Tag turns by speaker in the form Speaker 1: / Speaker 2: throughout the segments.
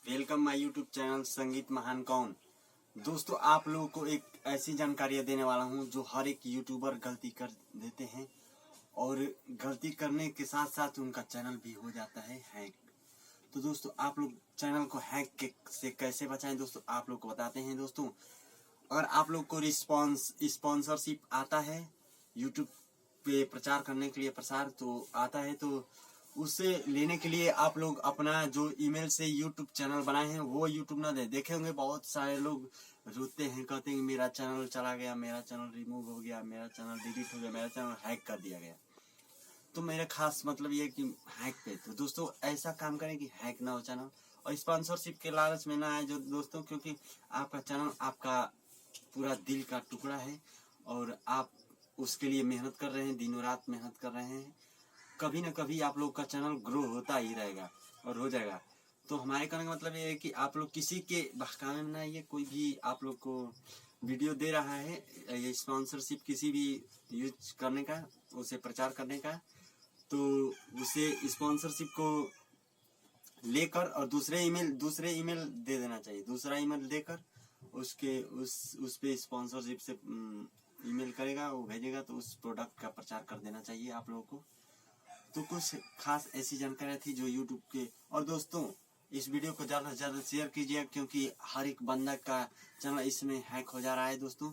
Speaker 1: Welcome my YouTube channel संगीत महान कौन। दोस्तों, आप लोगों को एक ऐसी जानकारी देने वाला हूं जो हर एक यूट्यूबर गलती कर देते हैं और गलती करने के साथ साथ उनका चैनल भी हो जाता है हैक। तो दोस्तों, आप लोग चैनल को हैक से कैसे बचाएं, दोस्तों आप लोग को बताते हैं। दोस्तों, अगर आप लोग को स्पॉन्सरशिप आता है यूट्यूब पे प्रचार करने के लिए, प्रसार तो आता है, तो उससे लेने के लिए आप लोग अपना जो ईमेल से यूट्यूब चैनल बनाए हैं वो यूट्यूब ना दे। देखे होंगे बहुत सारे लोग रोते हैं, कहते हैं मेरा चैनल चला गया, मेरा चैनल रिमूव हो गया, मेरा चैनल डिलीट हो गया, मेरा चैनल हैक कर दिया गया। तो मेरा खास मतलब ये है कि हैक पे, तो दोस्तों ऐसा काम करें कि हैक ना हो चैनल और स्पॉन्सरशिप के लालच में ना आए जो दोस्तों, क्योंकि आपका चैनल आपका पूरा दिल का टुकड़ा है और आप उसके लिए मेहनत कर रहे हैं, दिनों रात मेहनत कर रहे हैं। कभी न कभी आप लोग का चैनल ग्रो होता ही रहेगा और हो जाएगा। तो हमारे कहने का मतलब ये है कि आप लोग किसी के बहकावे में ना आइए। कोई भी आप लोग को वीडियो दे रहा है ये स्पॉन्सरशिप किसी भी यूज करने का, उसे प्रचार करने का, तो उसे स्पॉन्सरशिप को लेकर और दूसरे ईमेल दे देना चाहिए। दूसरा ईमेल देकर उसके उस पे स्पॉन्सरशिप से ईमेल करेगा, वो भेजेगा, तो उस प्रोडक्ट का प्रचार कर देना चाहिए आप लोगों को। तो कुछ खास ऐसी जानकारी थी जो यूट्यूब के। और दोस्तों, इस वीडियो को ज़्यादा से ज़्यादा शेयर कीजिए, क्योंकि हर एक बंदा का चैनल इसमें हैक हो जा रहा है दोस्तों।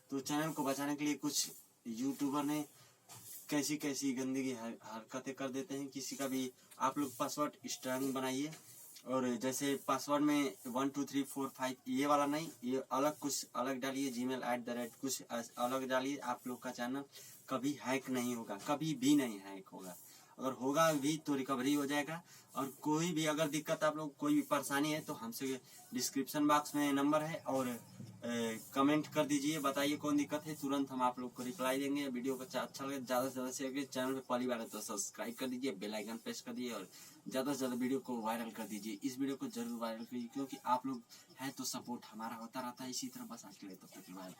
Speaker 1: तो चैनल को बचाने के लिए कुछ यूट्यूबर ने कैसी कैसी गंदगी हरकतें कर देते हैं। किसी का भी आप लोग पासवर्ड स्ट्रांग बनाइए, और जैसे पासवर्ड में 1 2 3 4 5 ये वाला नहीं, ये अलग कुछ अलग डालिए, gmail@ कुछ अलग डालिए। आप लोग का चैनल कभी हैक नहीं होगा, कभी भी नहीं हैक होगा। अगर होगा भी तो रिकवरी हो जाएगा। और कोई भी अगर दिक्कत, आप लोग कोई भी परेशानी है तो हमसे डिस्क्रिप्शन बॉक्स में नंबर है, और कमेंट कर दीजिए, बताइए कौन दिक्कत है, तुरंत हम आप लोग को रिप्लाई देंगे। वीडियो को अच्छा लगे ज़्यादा से ज़्यादा शेयर कीजिए। चैनल पे पहली बार है तो सब्सक्राइब कर दीजिए, बेल आइकन प्रेस कर दीजिए और ज़्यादा से ज़्यादा वीडियो को वायरल कर दीजिए। इस वीडियो को जरूर वायरल कीजिए, क्योंकि आप लोग हैं तो सपोर्ट हमारा होता रहता है इसी तरह। बस आज के लिए तो बाय।